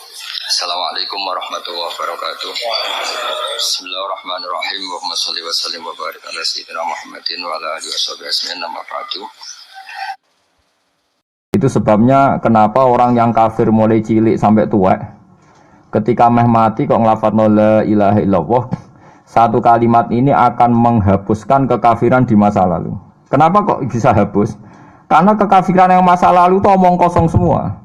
Assalamualaikum warahmatullahi wabarakatuh. Bismillahirrahmanirrahim. Allahumma shalli wa sallim wa barik ala sayyidina Muhammadin wa ala alihi washabihi ajmain. Amma ba'du. Itu sebabnya kenapa orang yang kafir mulai cilik sampai tua, ketika meh mati kok ngelafadzna la ilaha illallah, satu kalimat ini akan menghapuskan kekafiran di masa lalu. Kenapa kok bisa hapus? Karena kekafiran yang masa lalu itu omong kosong semua.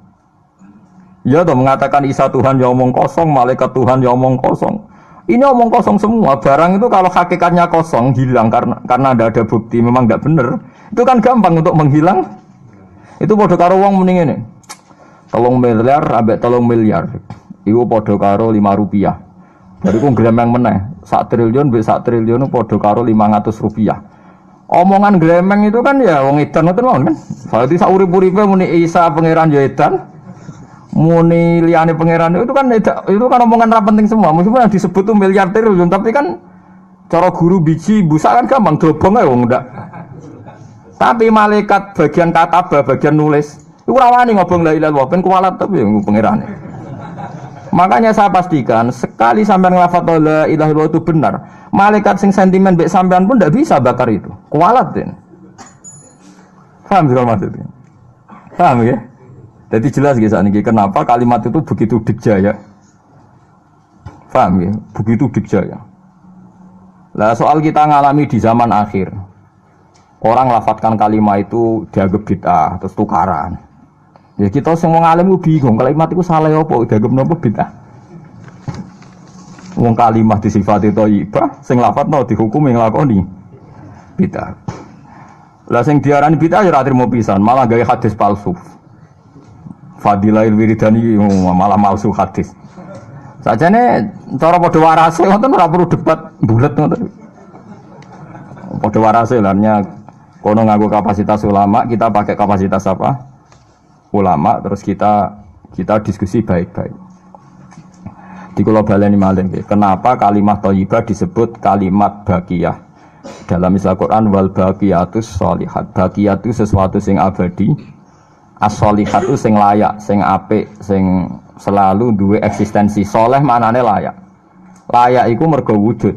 Ya toh, mengatakan Isa Tuhan ya omong kosong, malaikat Tuhan ya omong kosong. Ini omong kosong semua. Barang itu kalau hakikatnya kosong, hilang karena tidak ada bukti, memang tidak benar. Itu kan gampang untuk menghilang. Itu podo karo wong mending ini. 3 miliar ambek 3 miliar. Iku podo karo 5 rupiah. Bariku gremeng meneh. 1 triliun ambek 1 triliun podo karo 500 rupiah. Omongan gremeng itu kan ya wong edan ngoten mawon kan. Berarti sak urip-uripe muni Isa pangeran ya edan. Muni liyane pangeran itu kan omongan ra penting semua. Meskipun yang disebut tuh miliar triliun, tapi kan cara guru biji busak kan gampang dobong ae wong ndak. Tapi malaikat bagian katabah, bagian nulis, iku ora wani ngobong la ilaha illallah ben kuwalat tapi pangerane. Makanya saya pastikan sekali sampean nglafadz la ilaha illallah itu benar, malaikat sing sentimen mbek sampean pun ndak bisa bakar itu. Kuwalat den. Paham juga maksudnya? Paham ya? Jadi jelas guys, ini kenapa kalimat itu begitu dikjaya. Paham ya? Begitu dikjaya. Lah soal kita ngalami di zaman akhir, orang lafadzkan kalimat itu dianggap bid'ah, terus tukaran. Ya kita semua ngalim bingung, kalimat itu salah apa, dianggap napa bid'ah. Wong kalimat disifati thayyibah, sing lafadzno dihukumi nglakoni bid'ah. Lah sing diarani bid'ah ya ora trimo pisan, malah gawe hadis palsu. Fadilail wiridani malah palsu hadis. Sajane cara padha warase ngoten ora perlu debat bulet ngoten. Padha warase larnya kono nganggo kapasitas ulama, kita pakai kapasitas apa? Ulama, terus kita diskusi baik-baik. Di kula baleni malih nggih, kenapa kalimat thayyibah disebut kalimat baqiyah? Dalam istilah Quran wal baqiyatus sholihat. Baqiyah itu sesuatu sing abadi. As-sholihat itu sing layak, sing apik, sing selalu duwe eksistensi. Soleh maknane layak. Layak iku mergo wujud.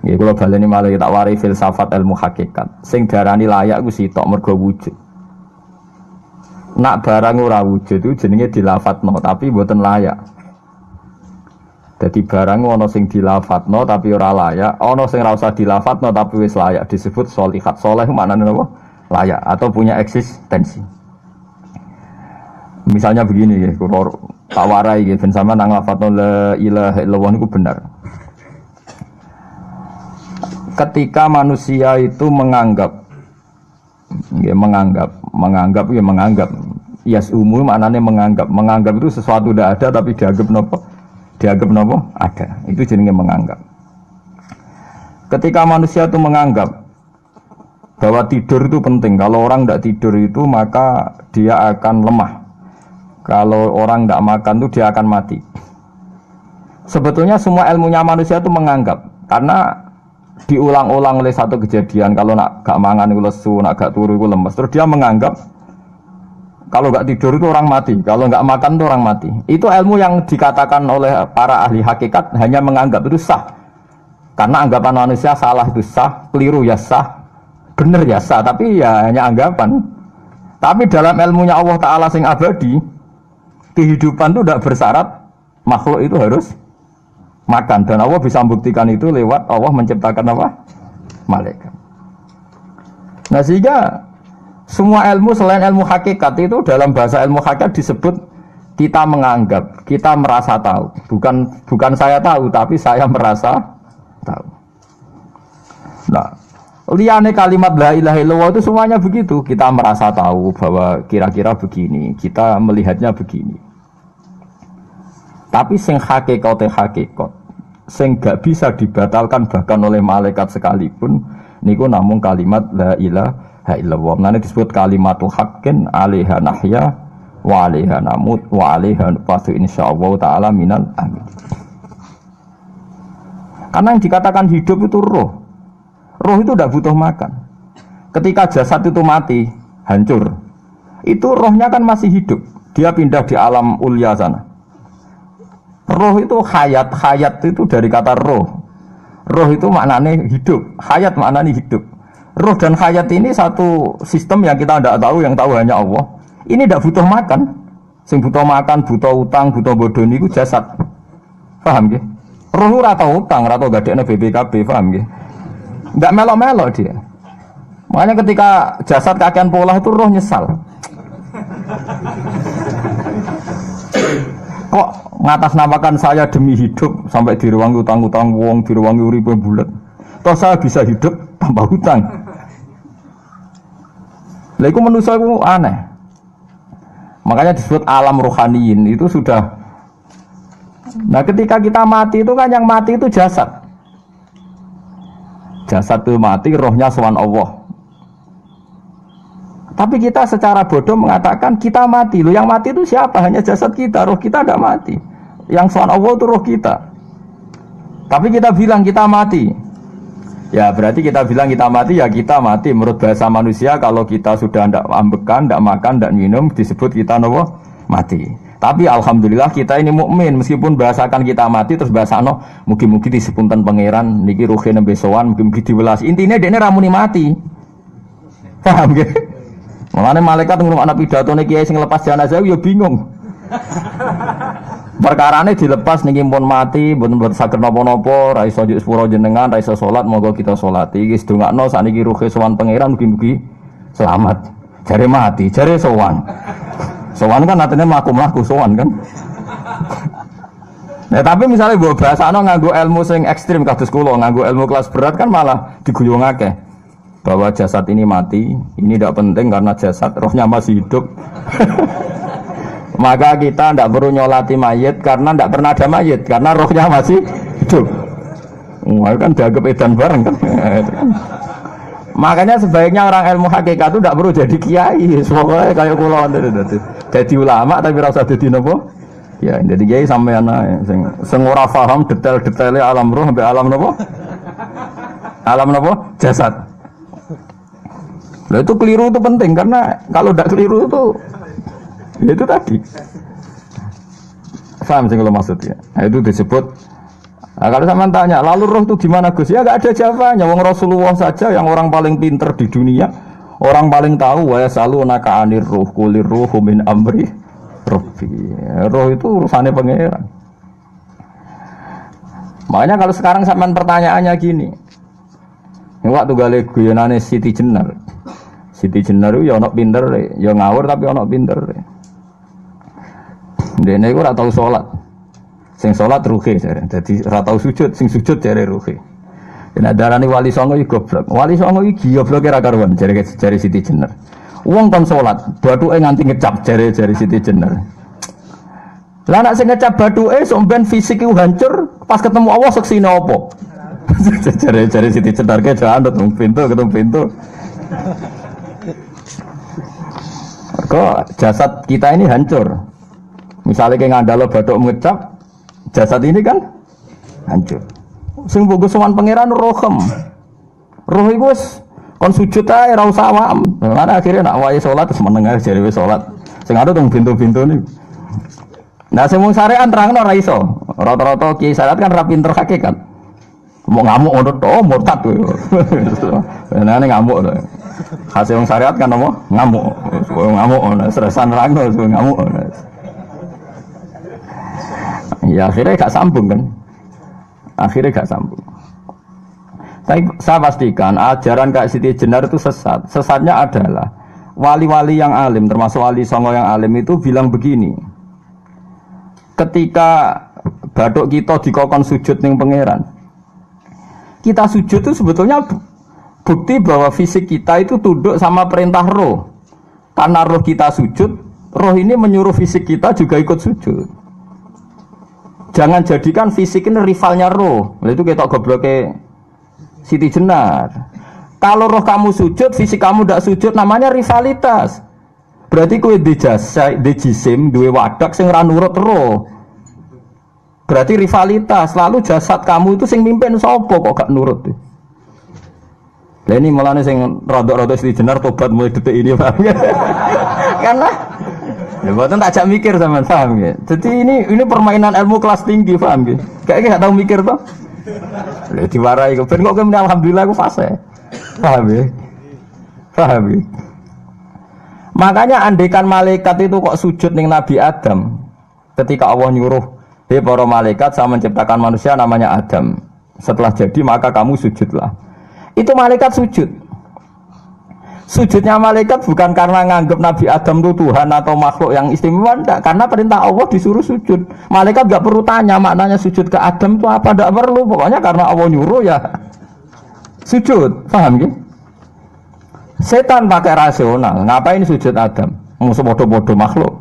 Nggih kula baleni malih tak wari filsafat ilmu hakikat. Sing darani layak ku sitok mergo wujud. Nak barang ora wujud itu jenenge dilafadzno tapi mboten layak. Dadi barang ana sing dilafadzno tapi ora layak, ana sing ora usah dilafadzno tapi wis layak disebut sholihat. Soleh maknane apa? Layak atau punya eksistensi. Misalnya begini ya, kalau tawarai ya, ben sama nang lafadzna la ilaha illallah itu benar. Ketika manusia itu menganggap, yasumu maknanya menganggap itu sesuatu tidak ada tapi dianggap nopo ada. Itu jenenge menganggap. Ketika manusia itu menganggap bahwa tidur itu penting, kalau orang tidak tidur itu maka dia akan lemah. Kalau orang tidak makan itu dia akan mati. Sebetulnya semua ilmunya manusia itu menganggap, karena diulang-ulang oleh satu kejadian. Kalau nak gak mangan itu lesu, nak gak turu itu lemes. Terus dia menganggap kalau gak tidur itu orang mati, kalau gak makan itu orang mati. Itu ilmu yang dikatakan oleh para ahli hakikat hanya menganggap itu sah. Karena anggapan manusia salah itu sah, keliru ya sah, benar ya sah, tapi ya hanya anggapan. Tapi dalam ilmunya Allah Ta'ala sing abadi, kehidupan itu tidak bersyarat makhluk itu harus makan, dan Allah bisa membuktikan itu lewat Allah menciptakan apa? Malaikat. Nah sehingga semua ilmu selain ilmu hakikat itu dalam bahasa ilmu hakikat disebut kita menganggap, kita merasa tahu. Bukan saya tahu, tapi saya merasa tahu. Nah, liyane kalimat la ilaha illallah itu semuanya begitu. Kita merasa tahu bahwa kira-kira begini, kita melihatnya begini. Tapi sing hakikat, sing gak bisa dibatalkan bahkan oleh malaikat sekalipun, niku namung kalimat la ilaha illallah. Nanti disebut kalimatu haqqin 'alaiha nahya wa 'alaiha namut wa 'alaiha nub'atsu insyaallah taala minal amin. Karena yang dikatakan hidup itu roh. Roh itu tidak butuh makan. Ketika jasad itu mati, hancur, itu rohnya kan masih hidup. Dia pindah di alam ulya sana. Roh itu hayat, hayat itu dari kata roh. Roh itu maknanya hidup, hayat maknanya hidup. Roh dan hayat ini satu sistem yang kita tidak tahu, yang tahu hanya Allah. Ini tidak butuh makan. Sing butuh makan, butuh utang, butuh bodoh niku jasad. Paham nggih? Roh ora tau utang, ora tau gadekne BPKB, paham nggih? Enggak melo-melo dia. Makanya ketika jasad kakean pola itu roh nyesal. Kok ngatasnamakan saya demi hidup sampai direwangi utang-utang wong, direwangi uripe bulat. Toh saya bisa hidup tanpa hutang. Lah iku manusa iku aneh. Makanya disebut alam rohaniin itu sudah. Nah, ketika kita mati itu kan yang mati itu jasad. Jasad itu mati, rohnya sowan Allah. Tapi kita secara bodoh mengatakan kita mati. Loh, yang mati itu siapa? Hanya jasad kita, roh kita tidak mati. Yang soal Allah itu roh kita. Tapi kita bilang kita mati. Ya berarti kita bilang kita mati, ya kita mati. Menurut bahasa manusia, kalau kita sudah tidak ambekan, tidak makan, tidak minum, disebut kita nopo mati. Tapi alhamdulillah kita ini mukmin, meskipun bahasakan kita mati terus bahasano mugi-mugi disepunten pangeran niki ruhe nembe sowan, mugi-mugi diwelas. Intinya dene ramuni mati. Paham nggih? Mulane malaikat ngurung anak pidatone kiai sing lepas jenazah ya bingung. Perkarane dilepas niki pun mati, mboten saged napa-napa, ra iso njuk sepuro jenengan, ra iso salat, monggo kita salati. Iki sedongakno sakniki ruhe sowan pangeran mugi-mugi selamat. Jare mati, jare sowan. Sowan kan artinya mlaku-mlaku sowan kan. Nah, tapi misalnya mbok bahasano nganggo ilmu sing ekstrim kados kula, nganggo ilmu kelas berat kan malah diguyungake. Bahwa jasad ini mati, ini tidak penting karena jasad rohnya masih hidup. Maka kita tidak perlu nyolati mayit karena tidak pernah ada mayit karena rohnya masih hidup. Wah, kan dianggap edan bareng kan. Makanya sebaiknya orang ilmu hakikat itu tidak perlu jadi kiai. Semoga kayak kula jadi ulama tapi rasa jadi nopo. Ya, jadi kiai sampean ae sing ora paham detail-detailnya alam roh sampai alam nopo? Alam nopo? Jasad. Nah, itu keliru itu penting karena kalau tidak keliru itu tadi. Paham sih kalau maksudnya. Nah, itu disebut. Nah, kalau sama tanya, lalu roh itu gimana Gus? Ya nggak ada jawabannya. Wong Rasulullah saja yang orang paling pinter di dunia, orang paling tahu wa yasalunaka anir ruh kulir ruhu min amri rabbi. Roh itu urusannya pangeran. Makanya kalau sekarang sampean pertanyaannya gini. Ini waktu gale guyonane Siti Jenar. Siti Jenar itu ya ono pinter, ya ngawur tapi ono pinter. Dene iku ora tau salat. Sing salat ruhe jare. Dadi ora tau sujud, sing sujud jare ruhe. Yen darani wali songo iki goblok. Wali songo iki gobloke ra karuan jare Siti Jenar. Wong kon salat, bathuke nganti ngecap jare Siti Jenar. Lah nek sing ngecap bathuke sampean fisik iku hancur, pas ketemu Allah seksine apa? Jare Siti Jenar ke jangan ketemu pintu. Kok jasad kita ini hancur. Misalnya kayak ngandalo bathuk ngecap, jasad ini kan hancur. Sing mbok sowan pangeran rohem. Roh iku wis kon sujud ae ora usah awam. Lah akhirnya nak wae salat terus meneng ae jare wis salat. Sing ada teng pintu-pintu niku. Nah sing mung syariat terangno ora iso. Rata-rata kiai syariat kan ora pinter hakikat. Mau ngamuk ngono to murtad kowe. Nah ngamuk to. Hasil wong syariat kan apa? Ngamuk. Ngamuk stresan nerangno ngamuk. Ya akhirnya gak sambung kan. Akhirnya gak sambung. Saya pastikan ajaran Kak Siti Jenar itu sesat. Sesatnya adalah wali-wali yang alim, termasuk wali songo yang alim itu bilang begini. Ketika bathuk kita dikokon sujud ning pangeran, kita sujud itu sebetulnya bukti bahwa fisik kita itu tunduk sama perintah roh. Karena roh kita sujud, roh ini menyuruh fisik kita juga ikut sujud. Jangan jadikan fisik ini rivalnya roh. Itu kita gobloknya Siti Jenar. Kalau roh kamu sujud, fisik kamu tidak sujud, namanya rivalitas. Berarti kowe di jisim, duwe wadak sing ra nurut roh. Berarti rivalitas. Lalu jasad kamu itu sing mimpin sapa kok gak nurut. Lah ini malane sing rada-rada Siti Jenar tobat mulai detik ini Pak. Karena Ya mboten tak ajak mikir sampean, paham nggih. Jadi ini permainan ilmu kelas tinggi, paham nggih. Kayaknya gak tahu mikir toh. Lha diwarai kok ben kok kene alhamdulillah aku fase. Paham nggih. Paham nggih. Makanya andekan malaikat itu kok sujud ning Nabi Adam ketika Allah nyuruh, "Hei para malaikat, saya menciptakan manusia namanya Adam. Setelah jadi maka kamu sujudlah." Itu malaikat sujud. Sujudnya malaikat bukan karena nganggap Nabi Adam itu Tuhan atau makhluk yang istimewa, enggak, karena perintah Allah disuruh sujud. Malaikat enggak perlu tanya maknanya sujud ke Adam itu apa, enggak perlu, pokoknya karena Allah nyuruh ya sujud, paham ya? Setan pakai rasional, ngapain sujud Adam? Musuh bodoh-bodoh makhluk.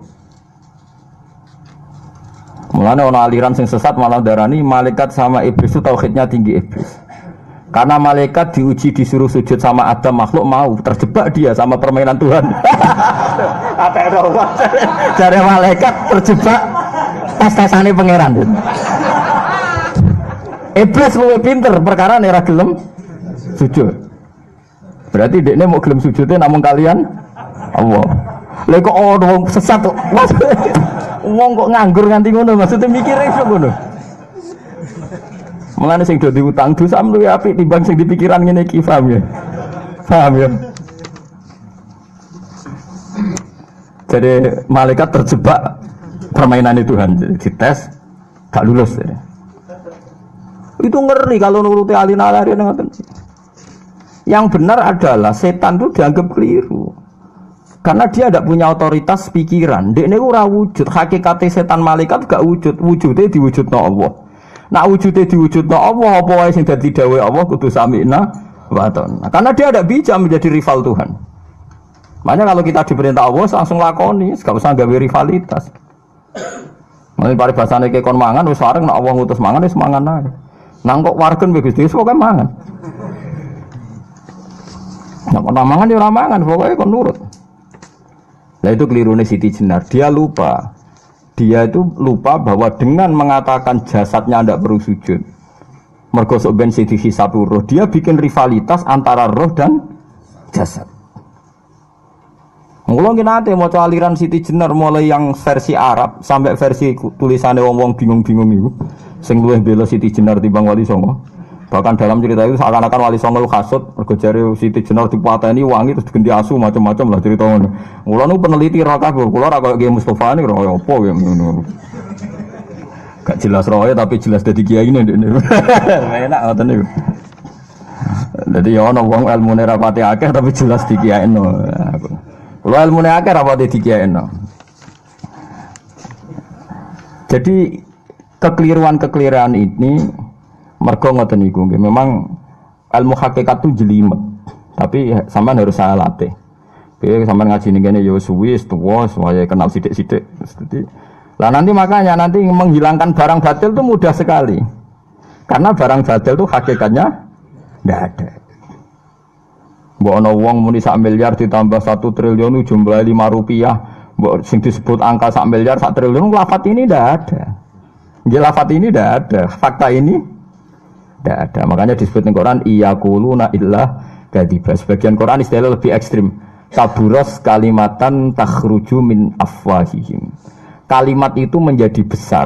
Mulane ana aliran sing sesat malah darani malaikat sama iblis itu tauhidnya tinggi iblis. Karena malaikat diuji disuruh sujud sama Adam, makhluk mau, terjebak dia sama permainan Tuhan. Dari malaikat terjebak tes-tesane pangeran. Iblis luwih pinter perkara nek ora gelem sujud. Berarti dekne mau gelem sujudnya namun kalian Allah. Lha kok wong sesat kok. Wong kok nganggur nganti ngono, maksudnya mikire iso ngono. Mulane sing do diutang dosa luwih apik timbang sing dipikiran ngene iki, paham ya? Paham ya? Jadi malaikat terjebak permainan Tuhan, jadi dites gak lulus. Jadi. Itu ngeri kalau nuruti alin-alin ngoten. Yang benar adalah setan itu dianggap keliru. Karena dia tidak punya otoritas pikiran. Dia ini ora wujud. Hakikatnya setan malaikat gak wujud. Wujudnya diwujudna Allah. Nak wujudnya diwujudna Allah, apa wae sing dadi dawuh Allah kudu sami'na wa ata'na. Karena dia tidak bisa menjadi rival Tuhan. Makanya kalau kita diperintah Allah langsung lakoni, gak usah gawe rivalitas. Mulai paribasane ke kon mangan wis sareng nek Allah ngutus mangan wis mangan ae. Nang kok wargen wis wis pokoke mangan. Nek kon mangan ya ora mangan, pokoke kon nurut. Nah itu kelirune Siti Jenar. Dia itu lupa bahwa dengan mengatakan jasadnya tidak perlu sujud, mergo sok ben sing dihisab roh, dia bikin rivalitas antara roh dan jasad. Mula nate maca aliran Siti Jenar mulai yang versi Arab sampai versi tulisannya wong-wong bingung-bingung itu, sing luwih bela Siti Jenar timbang Wali Songo. Bahkan dalam cerita itu seakan-akan Wali Songo kasut mergo jare Siti Jenar dipateni wangi terus ganti asu macam-macam lah cerita ngono. Mula nu peneliti ra kabeh, kula ra koyo Ki Mustofa niku ora apa ya ngono. Gak jelas roe tapi jelas dadi kiai ne ndekne. Enak ngoten niku. Dadi ya ana wong ilmune ra pati akeh tapi jelas dikiyaino. Kula ilmune akeh ra pati dikiyaino. Jadi kekeliruan-kekeliruan ini mergo ngoten niku nggih memang ilmu hakikat itu jelimet. Tapi sampean harus saya latih. Piye sampean ngaji ning kene ya suwi tuwa supaya kenal sithik-sithik. Lah nanti makanya nanti menghilangkan barang batil itu mudah sekali. Karena barang batil itu hakikatnya enggak ada. Mbok ana wong muni sak miliar ditambah 1 triliun jumlah 5 rupiah, mbok sing disebut angka sak miliar, sak triliun lafaz ini enggak ada. Nggih lafaz ini enggak ada, fakta ini tidak ada. Makanya disebut di Quran iyaquluna illa kadziba. Sebagian Quran istilah lebih ekstrim. Kaburas kalimatan takhruju min afwahihim. Kalimat itu menjadi besar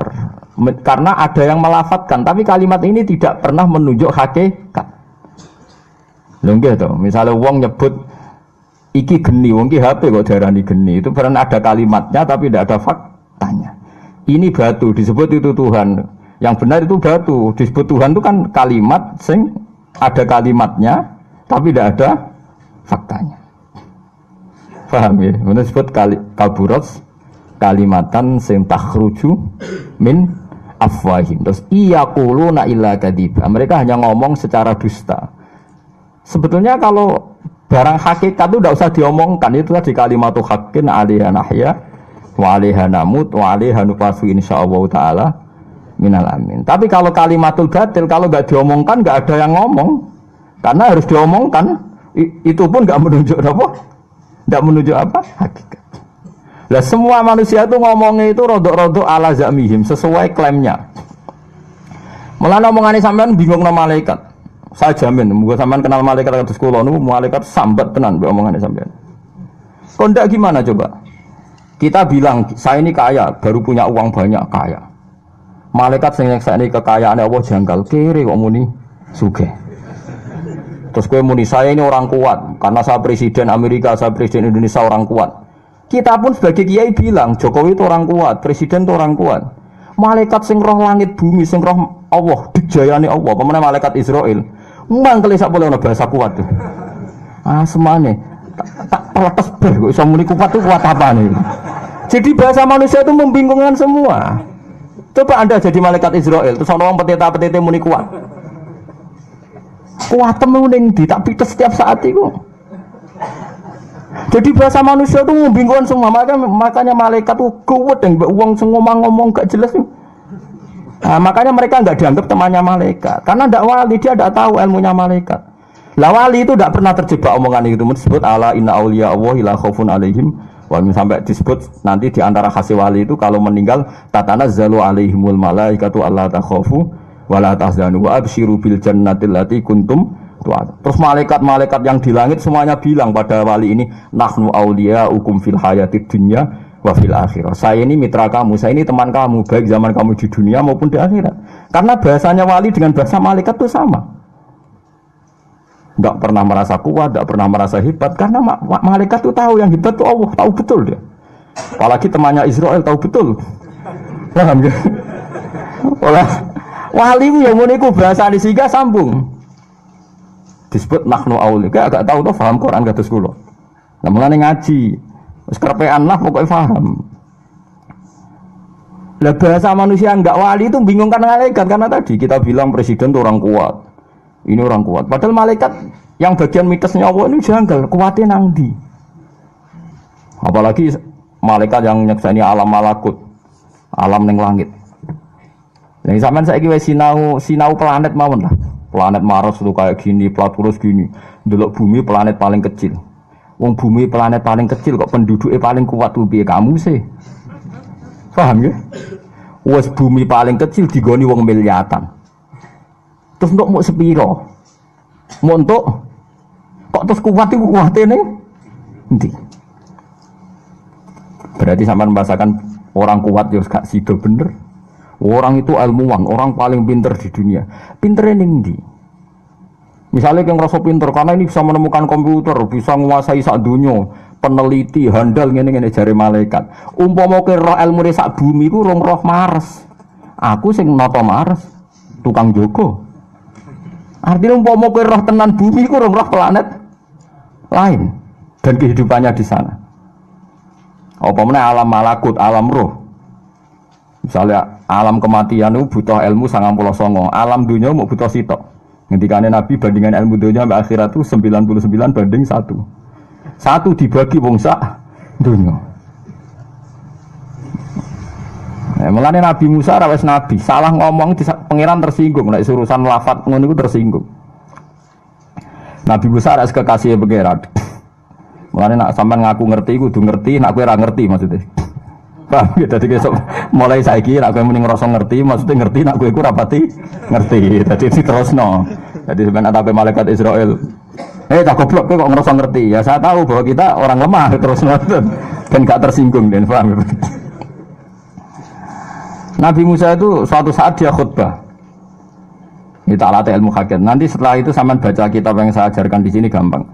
karena ada yang melafatkan, tapi kalimat ini tidak pernah menunjuk hakikat. Lho nggih to, misale wong nyebut iki geni, wong iki HP kok diarani geni, itu pernah ada kalimatnya tapi tidak ada faktanya. Ini batu disebut itu Tuhan. Yang benar itu batu, disebut Tuhan itu kan kalimat sing ada kalimatnya tapi tidak ada faktanya. Paham ya? Ini disebut kaburas kalimatan sing takhruju min afwahim. Terus iyaquluna illa kadziba. Mereka hanya ngomong secara dusta. Sebetulnya kalau barang hakikat itu tidak usah diomongkan, itu tadi kalimatu haqqin 'alaiha nahya wa 'alaiha namut wa 'alaiha nuqasu insyaallah taala minal amin. Tapi kalau kalimatul batil kalau enggak diomongkan enggak ada yang ngomong. Karena harus diomongkan, itu pun enggak menunjuk apa? Enggak menunjuk apa? Hakikat. Lah semua manusia itu ngomongnya itu rodok-rodok ala zamihim sesuai klaimnya. Mulane omongane sampean bingung nama malaikat. Saya jamin, muga sampean kenal malaikat kados kula niku malaikat sambat tenan mbek omongane sampean. Kok ndak gimana coba? Kita bilang saya ini kaya, baru punya uang banyak kaya. Malaikat sing nyekseni kekayaan Allah janggal, kere kok muni sugih. Terus kowe muni saya ini orang kuat karena saya presiden Amerika, saya presiden Indonesia orang kuat. Kita pun sebagai kiai bilang Jokowi itu orang kuat, presiden itu orang kuat. Malaikat sing roh langit bumi, sing roh Allah, dijayane Allah, pemene malaikat Israel. Mangkele sak boleh bahasa kuat tuh. Ah semane tak protes ber kok iso muni kuat itu kuat apa nih? Jadi bahasa manusia itu membingungkan semua. Coba Anda jadi malaikat Israel, terus orang petita-petite muni kuat. Kuat temuning di tak pites setiap saat itu. Jadi bahasa manusia itu membingungkan semua. Makanya malaikat itu kuat yang uang ngomong gak jelas. Nah, makanya mereka nggak dianggap temannya malaikat. Karena tidak wali, dia tidak tahu ilmunya malaikat. Lah wali itu tidak pernah terjebak omongan itu. Disebut ala inna auliya Allahi la khaufun alaihim. Walaupun sampai disebut nanti di antara khasi wali itu kalau meninggal tatanazzalu alaihimul malaikatu alla takhafu wala tahzanu wa absyiru bil jannatil lati kuntum tu'ad. Terus malaikat-malaikat yang di langit semuanya bilang pada wali ini nahnu auliyaukum fil hayatid dunya wa fil akhirah. Saya ini mitra kamu, saya ini teman kamu baik zaman kamu di dunia maupun di akhirat. Karena bahasanya wali dengan bahasa malaikat itu sama. Enggak pernah merasa kuat, enggak pernah merasa hebat karena malaikat itu tahu yang hebat itu Allah, tahu betul dia. Apalagi temannya Israel tahu betul. Paham ya? Olah wali yang ngono bahasa disiga sambung. Disebut nahnu aulika agak tahu tuh paham Quran kados kula. Lah mulane ngaji wis kerepean lah pokoke paham. Lah bahasa manusia enggak wali itu bingungkan malaikat karena tadi kita bilang presiden itu orang kuat. Ini orang kuat. Padahal malaikat yang bagian mitosnya Allah ini janggal, kuatnya nang ndi. Apalagi malaikat yang nyekseni alam malakut, alam ning langit. Yang sampean saiki wis sinau planet mawon lah. Planet Mars itu kayak gini, Platurus gini. Delok bumi planet paling kecil. Wong bumi planet paling kecil kok penduduknya paling kuat tuh piye kamu sih? Paham ya? Wes bumi paling kecil digoni wong miliatan. Terus untuk mau sepiro? Mau untuk kok terus kuat itu kuatnya nih? Nanti. Berarti sampean membahasakan orang kuat ya gak sido bener. Orang itu ilmuwan, orang paling pinter di dunia. Pinternya ning ndi? Misalnya yang ngerasa pinter karena ini bisa menemukan komputer, bisa menguasai sak dunia, peneliti, handal ngene-ngene jare malaikat. Umpama ke roh ilmu sak bumi ku rong roh Mars. Aku sing nata Mars, tukang jogo. Artinya umpama kowe roh tenan bumi ku roh planet lain dan kehidupannya di sana. Apa meneh alam malakut, alam roh. Misalnya alam kematian itu butuh ilmu 99, alam dunia mau butuh sitok. Ngendikane Nabi bandingan ilmu dunia sampai akhirat itu 99 banding 1. 1 dibagi wong sak dunia. Mulane Nabi Musa ra wis nabi, salah ngomong pangeran tersinggung, nek urusan lafaz ngono iku tersinggung. Nabi Musa ra kekasih pangeran. Mulane nek sampean ngaku ngerti kudu ngerti, nek kowe ra ngerti maksudnya. Paham ya, dadi besok mulai saiki nek kowe muni ngrasa ngerti, maksudnya ngerti nek kowe iku ra pati ngerti. Dadi diterusno. Dadi sampean atape malaikat Israel. Tak goblok kowe kok ngrasa ngerti. Ya saya tahu bahwa kita orang lemah terus dan gak tersinggung dan paham. Nabi Musa itu suatu saat dia khutbah. Kita alat ilmu hakikat. Nanti setelah itu sampean baca kitab yang saya ajarkan di sini gampang.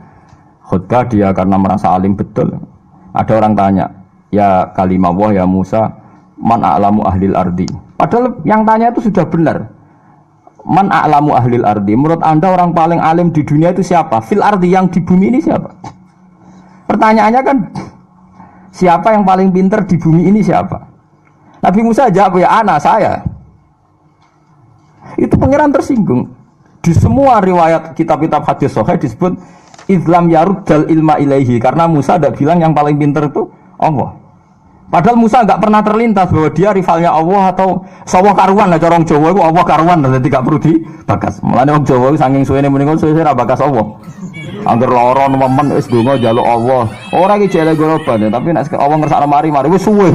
Khutbah dia karena merasa alim betul. Ada orang tanya, ya kalimah Allah ya Musa, man a'lamu ahlil ardi. Padahal yang tanya itu sudah benar. Man a'lamu ahlil ardi. Menurut Anda orang paling alim di dunia itu siapa? Fil ardi yang di bumi ini siapa? Pertanyaannya kan, siapa yang paling pintar di bumi ini siapa? Nabi Musa jawab ya ana saya. Itu pangeran tersinggung. Di semua riwayat kitab-kitab hadis sahih disebut Islam yaruddal ilma ilaihi karena Musa tidak bilang yang paling pintar itu Allah. Padahal Musa enggak pernah terlintas bahwa dia rivalnya Allah atau sawah karuan lah corong Jawa itu Allah karuan jadi tidak perlu dibakas. Mulane wong Jawa saking suwene muni ngono suwe ra bakas Allah. Angger lara nemen wis donga njaluk Allah. Ora iki jele goroban tapi nek Allah ngersakno mari wis suwe.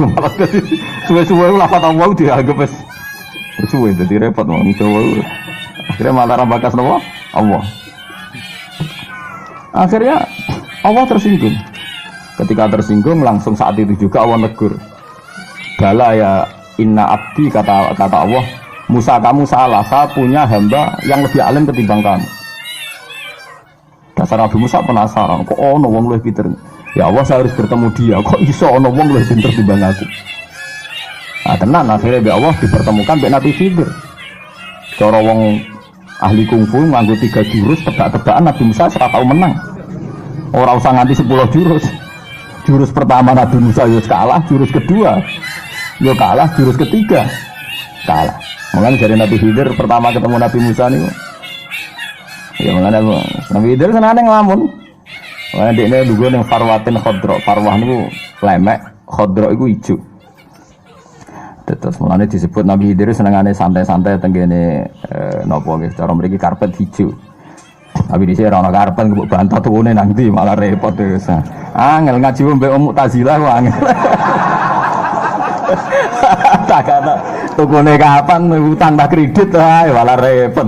Suwe-suwe lafaz Allah dianggap wis suwe dadi repot wong Jawa. Akhirnya malah ra bakas Allah. Akhirnya Allah tersinggung. Ketika tersinggung langsung saat itu juga Allah negur. Bala ya inna abdi kata Allah, Musa kamu salah, saya punya hamba yang lebih alim ketimbang kamu. Dasar Nabi Musa penasaran, kok ono wong luwih pinter. Ya Allah saya harus bertemu dia, kok iso ono wong luwih pinter timbang aku. Nah tenan akhirnya ya Allah dipertemukan mbek Nabi Khidir. Cara wong ahli kungfu nganggo 3 jurus tebak-tebakan Nabi Musa ora tau menang. Ora usah nganti 10 jurus. Jurus pertama Nabi Musa yo kalah, jurus kedua yo kalah, jurus ketiga kalah. Mulane dari Nabi Khidir pertama ketemu Nabi Musa niku. Ya mulane Nabi Khidir senane nglamun. Mulane dekne lugu ning Farwatin Khadra. Farwah niku lemek, Khadra iku ijo. Terus mulane disebut Nabi Khidir senengane santai-santai tenggene napa nggih cara mriki karpet hijau. Tapi dhisik ora ana karpet mbok bantah tukune nang ndi malah repot wis. Angel ngaji mbek Mu'tazilah kok angel. Tak kata tukune kapan utang tak kredit ae malah repot.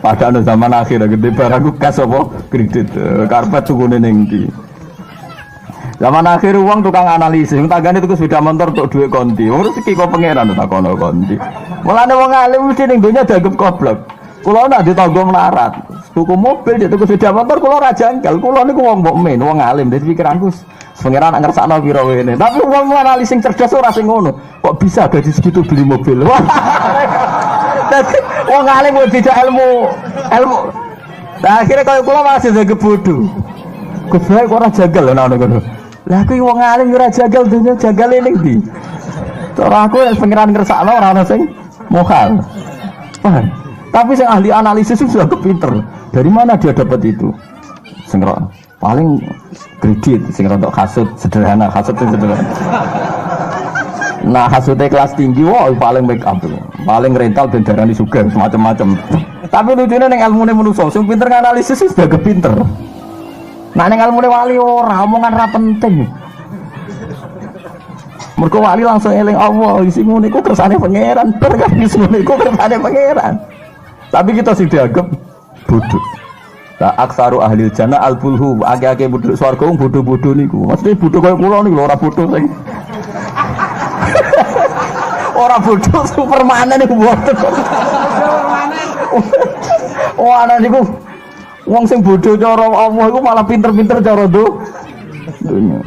Padahal zaman akhir gede barangku kas apa kredit karpet tukune ning ndi. Zaman akhir uang tukang analisis, tanggane tuku sepeda motor untuk duit konti. Wong rezeki kok pangeran tak kono konti. Mulane wong alim mesti ning donya dianggap goblok. Kula nak ditanggo melarat. Tuku mobil, tuku sepeda motor kula ora janggal. Kula niku wong mukmin, wong alim. Dadi pikiranku pangeran ngersakno pira wene. Tapi wong analisis sing cerdas ora sing ngono. Kok bisa gaji segitu beli mobil? Dadi wong alim kok tidak ilmu. Nah, akhirnya kalau kula masih jaga bodoh. Kuwi kok ora janggal lho ngono. Lah kuwi wong alim ora jagal dunya jagale ning ndi? Cara aku pangeran ngersakno ora ana sing mokal. Paham? Tapi sing ahli analisis itu sudah kepinter. Dari mana dia dapat itu? Sing paling kredit, sing untuk hasud sederhana, hasud sederhana. Nah, hasudnya kelas tinggi, wah paling make up, paling rental dan darani sugih macam-macam. Tapi lucunya neng ilmune manusa, sing pinter nganalisis sudah kepinter. Nah neng ilmune wali ora omongan ra penting. Mergo wali langsung eling Allah, isi ngono iku kersane pangeran, berkah isi ngono iku kersane pangeran. Tapi kita sih dianggap bodoh. Nah, aksaru ahli jannah al-bulhu, ake-ake bodoh swarga bodoh-bodoh niku. Maksudnya bodoh kaya kula niku ora bodoh sing. Ora bodoh Superman niku bodoh. Oh ana niku wong sing bodoh cara Allah iku malah pinter-pinter cara dunya.